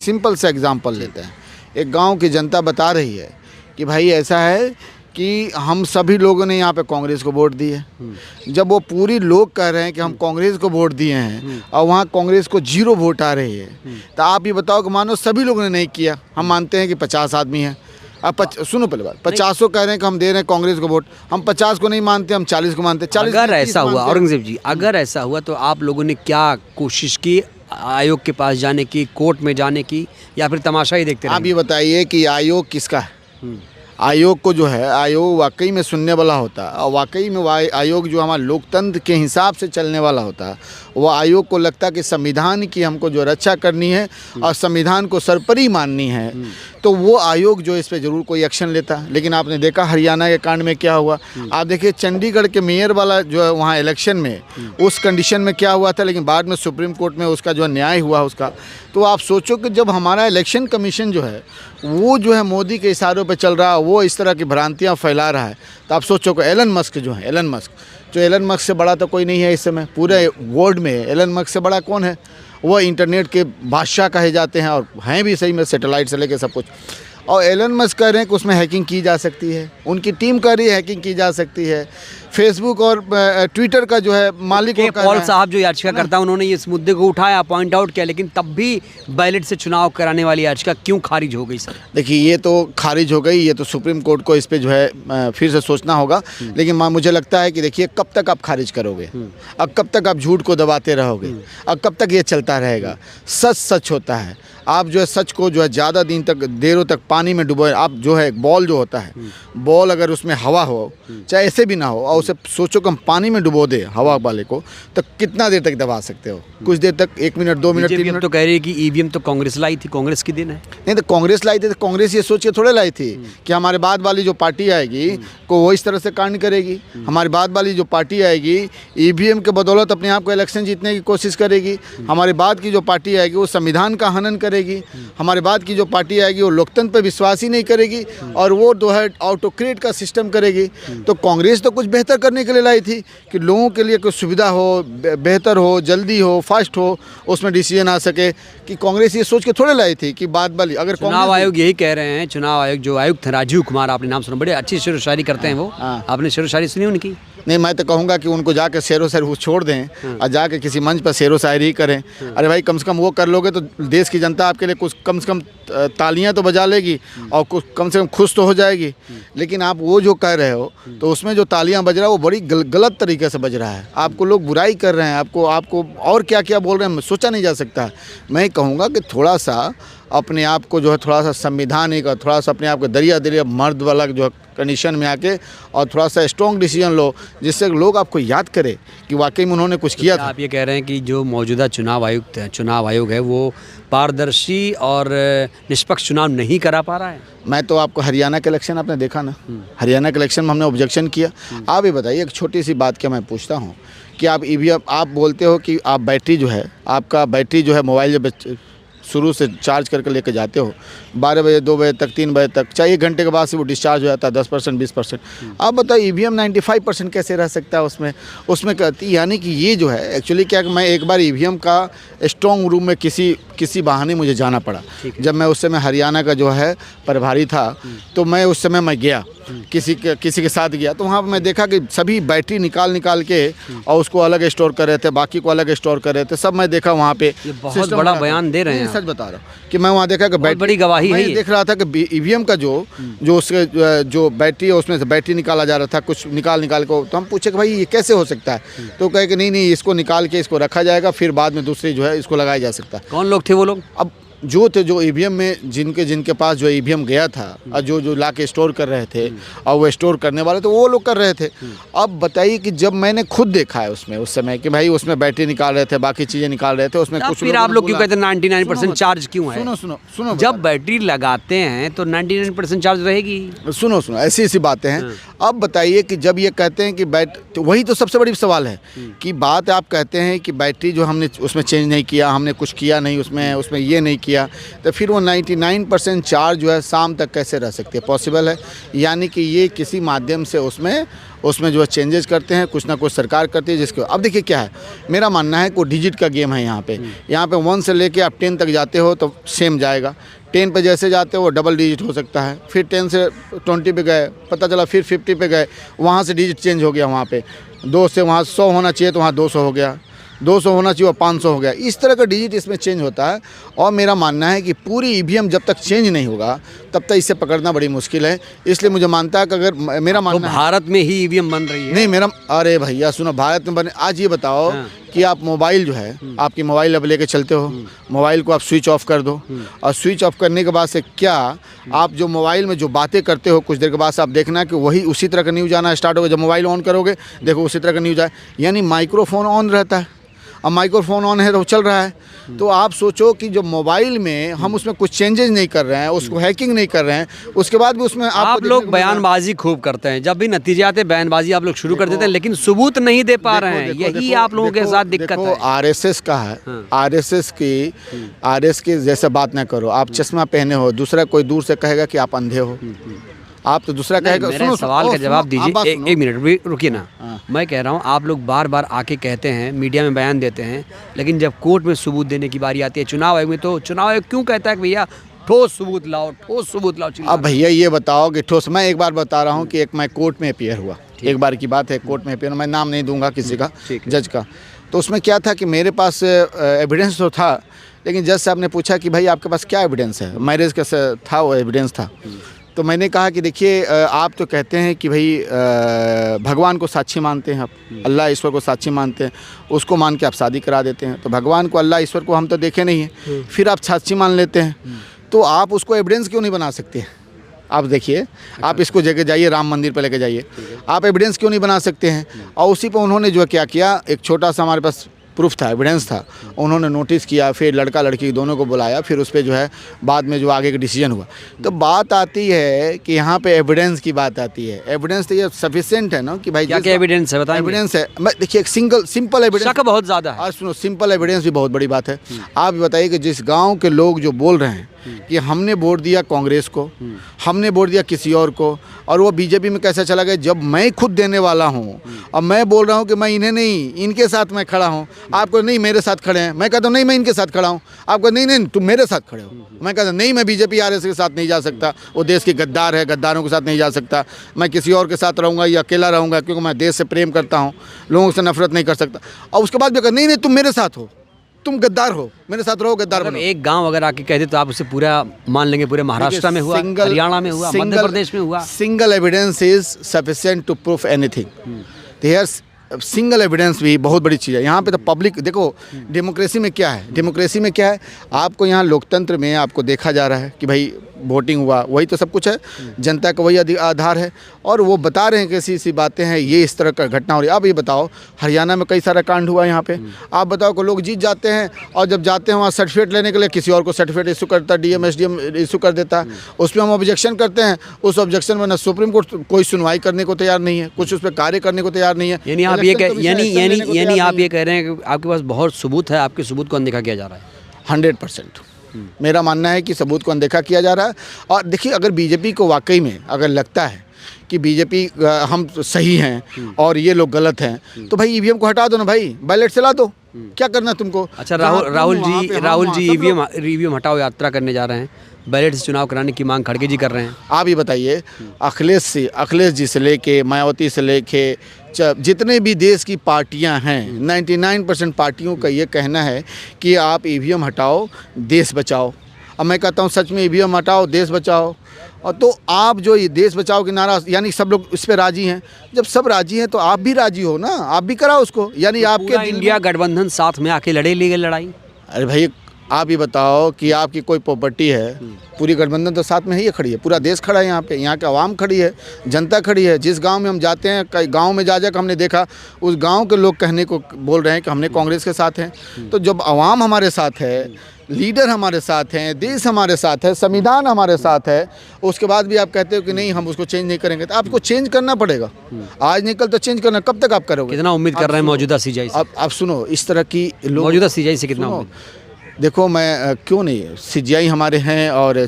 Simple सा example लेते हैं। एक गांव की जनता बता रही है कि भाई ऐसा है कि हम सभी लोगों ने यहाँ पे कांग्रेस को वोट दी है। जब वो पूरी लोग कह रहे हैं कि हम कांग्रेस को वोट दिए हैं और वहाँ कांग्रेस को 0 वोट आ रही है, तो आप ये बताओ कि मानो सभी लोगों ने नहीं किया। हम मानते हैं कि 50 आदमी हैं। अब सुनो पहले बात, 50 कह रहे हैं कि हम दे रहे हैं कांग्रेस को वोट, हम 50 को नहीं मानते, हम 40 को मानते। 40 अगर ऐसा हुआ औरंगजेब जी, अगर ऐसा हुआ तो आप लोगों ने क्या कोशिश की आयोग के पास जाने की, कोर्ट में जाने की, या फिर तमाशा ही देखते रहे? आप ये बताइए कि आयोग किसका है? आयोग को जो है, आयोग वाकई में सुनने वाला होता है और वाकई में आयोग जो हमारे लोकतंत्र के हिसाब से चलने वाला होता है, वो आयोग को लगता है कि संविधान की हमको जो रक्षा करनी है और संविधान को सरपरी माननी है, तो वो आयोग जो इस पे ज़रूर कोई एक्शन लेता है। लेकिन आपने देखा हरियाणा के कांड में क्या हुआ। आप देखिए चंडीगढ़ के मेयर वाला जो है वहाँ इलेक्शन में उस कंडीशन में क्या हुआ था, लेकिन बाद में सुप्रीम कोर्ट में उसका जो न्याय हुआ उसका। तो आप सोचो कि जब हमारा इलेक्शन कमीशन जो है वो जो है मोदी के इशारों पे चल रहा है, वो इस तरह की भ्रांतियाँ फैला रहा है, तो आप सोचो कि एलन मस्क जो है, एलन मस्क से बड़ा तो कोई नहीं है इस समय पूरे वर्ल्ड में। एलन मस्क से बड़ा कौन है? वो इंटरनेट के बादशाह कहे जाते हैं और हैं भी सही में, सैटेलाइट से लेकर सब कुछ। और एलन मस्क कह रहे हैं कि उसमें हैकिंग की जा सकती है, उनकी टीम कह रही है हैकिंग की जा सकती है। फेसबुक और ट्विटर का जो है मालिक पॉल साहब जो याचिका करता है, उन्होंने इस मुद्दे को उठाया, पॉइंट आउट किया, लेकिन तब भी बैलेट से चुनाव कराने वाली याचिका क्यों खारिज हो गई सर? देखिए ये तो खारिज हो गई, ये तो सुप्रीम कोर्ट को इस पे जो है फिर से सोचना होगा। लेकिन मुझे लगता है कि देखिए कब तक आप खारिज करोगे, अब कब तक आप झूठ को दबाते रहोगे, अब कब तक ये चलता रहेगा? सच सच होता है। आप जो है सच को जो है ज़्यादा दिन तक, देरों तक पानी में डुबोए। आप जो है बॉल जो होता है, बॉल अगर उसमें हवा हो, चाहे ऐसे भी ना हो, और उसे सोचो कि हम पानी में डुबो दे हवा वाले को, तो कितना देर तक दबा सकते हो? कुछ देर तक, 1 मिनट, 2 मिनट, 3 मिनट। तो कह रही है कि ईवीएम तो कांग्रेस लाई थी, कांग्रेस की दिन है। नहीं तो कांग्रेस लाई थी, तो कांग्रेस ये सोच के थोड़े लाई थी कि हमारे बाद वाली जो पार्टी आएगी को वो इस तरह से कांड करेगी। हमारे बाद वाली जो पार्टी आएगी ईवीएम के बदौलत अपने आप को इलेक्शन जीतने की कोशिश करेगी। हमारे बाद की जो पार्टी आएगी वो संविधान का हनन करेगी। हमारे बाद की जो पार्टी आएगी वो लोकतंत्र पर विश्वास ही नहीं करेगी और वो जो है ऑटोक्रेट का सिस्टम करेगी। तो कांग्रेस तो कुछ बेहतर करने के लिए लाई थी कि लोगों के लिए कुछ सुविधा हो, बेहतर हो, जल्दी हो, फास्ट हो, उसमें डिसीजन आ सके। कि कांग्रेस ये सोच के थोड़े लाई थी कि बाद वाली अगर चुनाव आयोग यही कह रहे हैं, चुनाव आयोग जो आयुक्त थे राजीव कुमार, आपने नाम सुना, बड़े अच्छी शेर व शायरी करते हैं वो, आपने शेर व शायरी सुनी उनकी? नहीं, मैं तो कहूँगा कि उनको जाकर शेर व शायरी छोड़ दें और जाकर किसी मंच पर शेर व शायरी ही करें। अरे भाई कम से कम वो कर लोगे तो देश की जनता आपके लिए कुछ कम से कम तालियां तो बजा लेगी और कुछ कम से कम खुश तो हो जाएगी। लेकिन आप वो जो कह रहे हो तो उसमें जो तालियां बज रहा है वो बड़ी गलत तरीके से बज रहा है। आपको लोग बुराई कर रहे हैं, आपको और क्या क्या बोल रहे हैं सोचा नहीं जा सकता। मैं कहूँगा कि थोड़ा सा अपने आप को जो है थोड़ा सा संविधानिक और थोड़ा सा अपने आप को दरिया मर्द वाला जो कंडीशन में आके और थोड़ा सा स्ट्रॉन्ग डिसीजन लो, जिससे लोग आपको याद करें कि वाकई में उन्होंने कुछ किया था। आप ये कह रहे हैं कि जो मौजूदा चुनाव आयोग है वो पारदर्शी और निष्पक्ष चुनाव नहीं करा पा रहा है? मैं तो आपको हरियाणा के इलेक्शन आपने देखा ना, हरियाणा के इलेक्शन में हमने ऑब्जेक्शन किया। आप ये बताइए एक छोटी सी बात क्या मैं पूछता हूँ कि आप ईवीएम, आप बोलते हो कि आप बैटरी जो है, आपका बैटरी जो है मोबाइल जो शुरू से चार्ज करके लेके जाते हो 12 बजे, 2 बजे तक, 3 बजे तक, चाहे 1 घंटे के बाद से वो डिस्चार्ज हो जाता है 10%, 20%। आप बताओ ईवीएम 95% कैसे रह सकता है उसमें कहती, यानी कि ये जो है एक्चुअली क्या, मैं एक बार ईवीएम का स्ट्रॉन्ग रूम में किसी बहाने मुझे जाना पड़ा। जब मैं उस समय हरियाणा का जो है प्रभारी था, तो मैं उस समय मैं गया किसी के साथ गया, तो वहाँ पर मैं देखा कि सभी बैटरी निकाल के और उसको अलग स्टोर कर रहे थे, बाकी को अलग स्टोर कर रहे थे, सब मैं देखा वहाँ पे। बहुत बड़ा बयान दे रहे हैं, सच बता रहा हूँ कि मैं वहाँ देखा कि बड़ी गवाही है। देख रहा था कि ईवीएम का जो उसके जो बैटरी है उसमें से बैटरी निकाला जा रहा था, कुछ निकाल को। तो हम पूछे कि भाई ये कैसे हो सकता है? तो कहे कि नहीं इसको निकाल के इसको रखा जाएगा, फिर बाद में दूसरी जो है इसको लगाया जा सकता है। कौन लोग थे वो लोग? अब जो ईवीएम में जिनके पास जो ईवीएम गया था और जो ला के स्टोर कर रहे थे और वो स्टोर करने वाले तो वो लोग कर रहे थे। अब बताइए कि जब मैंने खुद देखा है उसमें उस समय कि भाई उसमें बैटरी निकाल रहे थे, बाकी चीज़ें निकाल रहे थे, उसमें कुछ फिर आप लोग क्यों कहते हैं 99% चार्ज क्यों है? सुनो जब बैटरी लगाते हैं तो 99% चार्ज रहेगी। सुनो ऐसी बातें हैं। अब बताइए कि जब ये कहते हैं कि तो वही तो सबसे बड़ी सवाल है कि बात आप कहते हैं कि बैटरी जो हमने उसमें चेंज नहीं किया, हमने कुछ किया नहीं उसमें ये नहीं किया, किया, तो फिर वो 99% चार्ज जो है शाम तक कैसे रह सकती है? पॉसिबल है? यानी कि ये किसी माध्यम से उसमें जो है चेंजेस करते हैं, कुछ ना कुछ सरकार करती है जिसको। अब देखिए क्या है, मेरा मानना है कोई डिजिट का गेम है यहाँ पे 1 से लेके आप 10 तक जाते हो तो सेम जाएगा। 10 पे जैसे जाते हो वो डबल डिजिट हो सकता है, फिर 10 से 20 पे गए, पता चला फिर 50 पे गए, वहाँ से डिजिट चेंज हो गया, वहाँ पे 2 से वहाँ 100 होना चाहिए तो वहाँ 200 हो गया, 200 होना चाहिए वो 500 हो गया। इस तरह का डिजिट इसमें चेंज होता है। और मेरा मानना है कि पूरी ईवीएम जब तक चेंज नहीं होगा तब तक इसे पकड़ना बड़ी मुश्किल है। इसलिए मुझे मानता है कि अगर मेरा तो मानना है, भारत में ही ईवीएम बन रही है। नहीं मेरा, अरे भैया सुनो, भारत में बने। आज ये बताओ कि आप मोबाइल जो है, आपकी मोबाइल अब लेके चलते हो, मोबाइल को आप स्विच ऑफ कर दो, और स्विच ऑफ करने के बाद से क्या आप जो मोबाइल में जो बातें करते हो कुछ देर के बाद से आप देखना कि वही उसी तरह का न्यूज़ आना स्टार्ट होगा। जब मोबाइल ऑन करोगे देखो उसी तरह का न्यूज़ आए, यानी माइक्रोफोन ऑन रहता है। अब माइक्रोफोन ऑन है तो चल रहा है। तो आप सोचो कि जो मोबाइल में हम उसमें कुछ चेंजेस नहीं कर रहे हैं, उसको हैकिंग नहीं कर रहे हैं, उसके बाद भी उसमें आप लोग बयानबाजी खूब करते हैं, जब भी नतीजे आते हैं बयानबाजी आप लोग शुरू कर देते हैं, लेकिन सबूत नहीं दे पा रहे हैं। यही आप लोगों के साथ दिक्कत है। आरएसएस का है, आरएसएस की जैसे बात ना करो। आप चश्मा पहने हो, दूसरा कोई दूर से कहेगा कि आप अंधे हो, आप तो दूसरा कहेगा। मेरे सवाल का जवाब दीजिए। एक मिनट रुकिए ना। मैं कह रहा हूँ आप लोग बार बार आके कहते हैं, मीडिया में बयान देते हैं, लेकिन जब कोर्ट में सबूत देने की बारी आती है चुनाव आयोग में, तो चुनाव आयोग क्यों कहता है कि भैया ठोस सबूत लाओ, ठोस सबूत लाओ? अब भैया ये बताओ कि ठोस, मैं एक बार बता रहा हूँ कि एक मैं कोर्ट में अपीयर हुआ, एक बार की बात है, कोर्ट में अपीयर, मैं नाम नहीं दूंगा किसी का, जज का। तो उसमें क्या था कि मेरे पास एविडेंस तो था, लेकिन जज साहब ने पूछा कि भाई आपके पास क्या एविडेंस है? मैरिज का था, वो एविडेंस था। तो मैंने कहा कि देखिए आप तो कहते हैं कि भाई भगवान को साक्षी मानते हैं आप, अल्लाह ईश्वर को साक्षी मानते हैं, उसको मान के आप शादी करा देते हैं। तो भगवान को, अल्लाह ईश्वर को हम तो देखे नहीं हैं, फिर आप साक्षी मान लेते हैं, तो आप उसको एविडेंस क्यों नहीं बना सकते? आप देखिए, आप इसको जगह जाइए, राम मंदिर पर लेके जाइए, आप एविडेंस क्यों नहीं बना सकते हैं? और उसी पर उन्होंने जो क्या किया, एक छोटा सा हमारे पास प्रूफ था, एविडेंस था, उन्होंने नोटिस किया, फिर लड़का लड़की दोनों को बुलाया, फिर उस पर जो है बाद में जो आगे का डिसीजन हुआ। तो बात आती है कि यहाँ पे एविडेंस की बात आती है। एविडेंस तो ये सफिशिएंट है ना कि भाई क्या क्या एविडेंस है बताएं? एविडेंस है, मैं देखिए एक सिंपल एविडेंस, शक बहुत ज़्यादा है। आज सुनो, सिंपल एविडेंस भी बहुत बड़ी बात है। आप बताइए कि जिस गाँव के लोग जो बोल रहे हैं कि हमने वोट दिया कांग्रेस को, हमने वोट दिया किसी और को, और वो बीजेपी में कैसे चला गया, जब मैं खुद देने वाला हूँ और मैं बोल रहा हूँ कि मैं इन्हें नहीं, इनके साथ मैं खड़ा हूँ, आपको नहीं मेरे साथ खड़े हैं, मैं कहता हूँ नहीं मैं इनके साथ खड़ा हूँ, आपको नहीं नहीं तुम मेरे साथ खड़े हो, मैं कहता हूँ नहीं मैं बीजेपी आरएसएस के साथ नहीं जा सकता, वो देश के गद्दार है, गद्दारों के साथ नहीं जा सकता, मैं किसी और के साथ रहूँगा या अकेला रहूँगा, क्योंकि मैं देश से प्रेम करता हूँ, लोगों से नफरत नहीं कर सकता। और उसके बाद भी कहता नहीं नहीं तुम मेरे साथ हो, तुम गद्दार हो, मेरे साथ रहो, गद्दार बनो। एक गांव अगर आके कह दे तो आप उसे पूरा मान लेंगे? पूरे महाराष्ट्र में हुआ, हरियाणा में हुआ, मध्य प्रदेश में हुआ। Single evidence is sufficient to proof anything. Here single evidence भी बहुत बड़ी चीज़ है। यहाँ पे तो पब्लिक देखो, डेमोक्रेसी में क्या है, डेमोक्रेसी में क्या है, आपको यहाँ लोकतंत्र में आपको देखा जा रहा है कि भाई वोटिंग हुआ, वही तो सब कुछ है, जनता का वही आधार है, और वो बता रहे हैं कि ऐसी ऐसी बातें हैं, ये इस तरह का घटना हो रही है। अब ये बताओ, हरियाणा में कई सारा कांड हुआ यहाँ पे, आप बताओ कि लोग जीत जाते हैं और जब जाते हैं वहाँ सर्टिफिकेट लेने के लिए किसी और को सर्टिफिकेट इशू करता है, डीएम एसडीएम इशू कर देता है, उस पर हम ऑब्जेक्शन करते हैं, उस ऑब्जेक्शन में ना सुप्रीम कोर्ट कोई सुनवाई करने को तैयार नहीं है, कुछ उस पर कार्य करने को तैयार नहीं है। यानी आप ये कह रहे हैं कि आपके पास बहुत सबूत है, आपके सबूत को अनदेखा किया जा रहा है? 100% मेरा मानना है कि सबूत को अनदेखा किया जा रहा है। और देखिए, अगर बीजेपी को वाकई में अगर लगता है कि बीजेपी हम सही हैं और ये लोग गलत हैं, तो भाई ईवीएम को हटा दो ना भाई, बैलेट चला दो, क्या करना तुमको? अच्छा, राहुल जी ईवीएम हटाओ यात्रा करने जा रहे हैं, बैलेट से चुनाव कराने की मांग खड़गे जी कर रहे हैं। आप ये बताइए, अखिलेश जी से लेके मायावती से लेके जितने भी देश की पार्टियां हैं, 99% पार्टियों का ये कहना है कि आप ईवीएम हटाओ, देश बचाओ। अब मैं कहता हूँ सच में ईवीएम हटाओ, देश बचाओ। और तो आप जो ये देश बचाओ के नारा, यानी सब लोग इस पे राजी हैं, जब सब राजी हैं तो आप भी राजी हो ना, आप भी कराओ उसको। यानी तो आपके इंडिया गठबंधन साथ में आके लड़े लीगल लड़ाई। अरे भाई आप ये बताओ कि आपकी कोई प्रॉपर्टी है, पूरी गठबंधन तो साथ में ही खड़ी है, पूरा देश खड़ा है यहाँ पे, यहाँ की आवाम खड़ी है, जनता खड़ी है। जिस गांव में हम जाते हैं, कई गांव में जा जाकर हमने देखा, उस गांव के लोग कहने को बोल रहे हैं कि हमने कांग्रेस के साथ हैं। तो जब आवाम हमारे साथ है, लीडर हमारे साथ हैं, देश हमारे साथ है, संविधान हमारे साथ है, उसके बाद भी आप कहते हो कि नहीं हम उसको चेंज नहीं करेंगे, तो आपको चेंज करना पड़ेगा। आज नहीं कल तो चेंज करना, कब तक आप करोगे? कितना उम्मीद कर रहे हैं मौजूदा सीजीआई से? अब सुनो, इस तरह की मौजूदा सीजीआई से कितना उम्मीद? देखो मैं क्यों नहीं, सीजीआई हमारे हैं और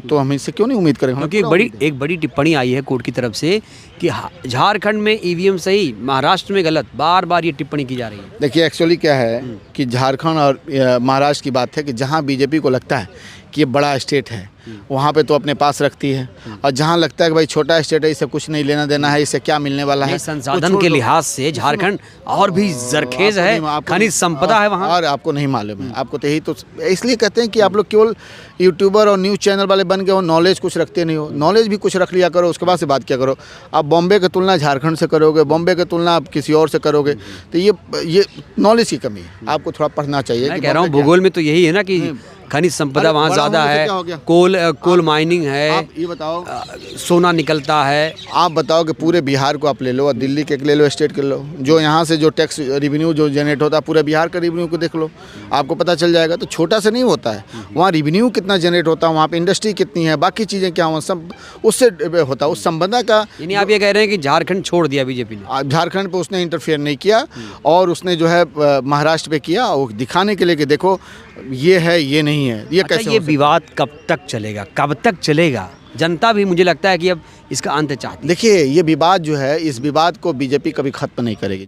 तो हम इससे क्यों नहीं उम्मीद करेंगे। क्योंकि एक बड़ी टिप्पणी आई है कोर्ट की तरफ से कि झारखंड में ईवीएम सही, महाराष्ट्र में गलत, बार बार ये टिप्पणी की जा रही है। देखिए एक्चुअली क्या है कि झारखंड और महाराष्ट्र की बात है कि जहाँ बीजेपी को लगता है कि ये बड़ा स्टेट है वहाँ पे तो अपने पास रखती है, और जहाँ लगता है कि भाई छोटा स्टेट है, इससे कुछ नहीं लेना देना है, इससे क्या मिलने वाला है, संसाधन के लिहाज से झारखंड और भी जरखेज है, खनिज संपदा है वहाँ। और आपको नहीं मालूम है, आपको तो यही तो इसलिए कहते हैं कि आप लोग केवल यूट्यूबर और न्यूज़ चैनल वाले बन गए हो, नॉलेज कुछ रखते नहीं हो। नॉलेज भी कुछ रख लिया करो, उसके बाद से बात किया करो। आप बॉम्बे की तुलना झारखंड से करोगे, बॉम्बे की तुलना आप किसी और से करोगे, तो ये नॉलेज की कमी है, आपको थोड़ा पढ़ना चाहिए। मैं कह रहा हूँ भूगोल में तो यही है ना कि खनिज संपदा वहाँ ज़्यादा है, कोल माइनिंग है, आप ये बताओ सोना निकलता है। आप बताओ कि पूरे बिहार को आप ले लो और दिल्ली के ले लो, स्टेट के लो, जो यहाँ से जो टैक्स रेवेन्यू जो जनरेट होता है पूरे बिहार का रेवेन्यू को देख लो, आपको पता चल जाएगा। तो छोटा से नहीं होता है, वहाँ रेवेन्यू कितना जनरेट होता है, वहाँ पे इंडस्ट्री कितनी है, बाकी चीज़ें क्या हुआ, सब उससे होता है, उस संबंधा का। यानी आप ये कह रहे हैं कि झारखंड छोड़ दिया बीजेपी ने? झारखंड पे उसने इंटरफेयर नहीं किया और उसने जो है महाराष्ट्र पे किया, वो दिखाने के लिए कि देखो ये है ये नहीं है, ये कैसे। ये विवाद कब तक चलेगा, कब तक चलेगा? जनता भी मुझे लगता है कि अब इसका अंत चाहती है। देखिए ये विवाद जो है, इस विवाद को बीजेपी कभी खत्म नहीं करेगी।